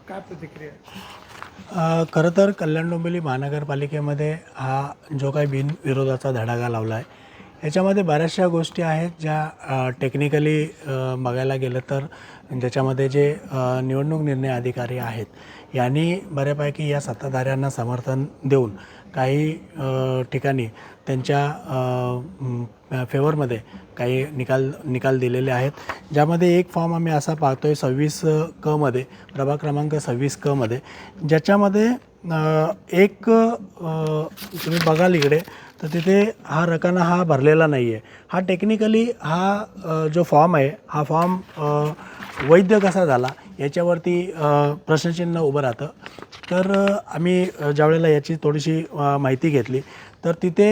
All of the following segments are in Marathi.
काय प्रतिक्रिया खरं तर कल्याण डोंबिवली महानगरपालिकेमध्ये हा जो काही बिनविरोधाचा धडाका लावला आहे याच्यामध्ये बऱ्याचशा गोष्टी आहेत ज्या टेक्निकली बघायला गेलं तर ज्याच्यामध्ये जे निवडणूक निर्णय अधिकारी आहेत यांनी बऱ्यापैकी या सत्ताधाऱ्यांना समर्थन देऊन काही ठिकाणी त्यांच्या फेवरमध्ये काही निकाल दिलेले आहेत, ज्यामध्ये एक फॉर्म आम्ही असा पाहतोय 26 क मध्ये, प्रभाग क्रमांक 26 क मध्ये, ज्याच्यामध्ये एक तुम्ही बघाल इकडे तर तिथे हा रकाना हा भरलेला नाही आहे. हा टेक्निकली हा जो फॉर्म आहे हा फॉर्म वैध कसा झाला याच्यावरती प्रश्नचिन्ह उभं राहतं. तर आम्ही ज्यावेळेला याची थोडीशी माहिती घेतली तर तिथे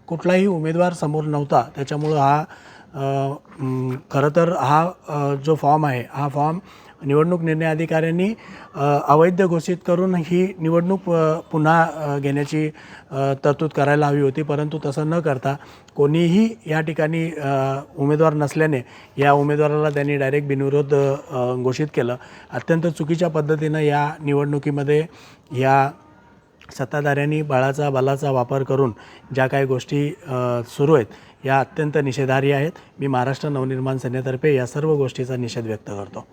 कुठलाही उमेदवार समोर नव्हता. त्याच्यामुळं हा खरं तर हा जो फॉर्म आहे हा फॉर्म निवडणूक निर्णय अधिकाऱ्यांनी अवैध घोषित करून ही निवडणूक पुन्हा घेण्याची तरतूद करायला हवी होती, परंतु तसं न करता कोणीही या ठिकाणी उमेदवार नसल्याने या उमेदवाराला त्यांनी डायरेक्ट बिनविरोध घोषित केलं. अत्यंत चुकीच्या पद्धतीनं या निवडणुकीमध्ये या सत्ताधाऱ्यांनी बलाचा वापर करून ज्या काही गोष्टी सुरू आहेत या अत्यंत निषेधार्ह आहेत. मी महाराष्ट्र नवनिर्माण सेनेतर्फे या सर्व गोष्टीचा निषेध व्यक्त करतो.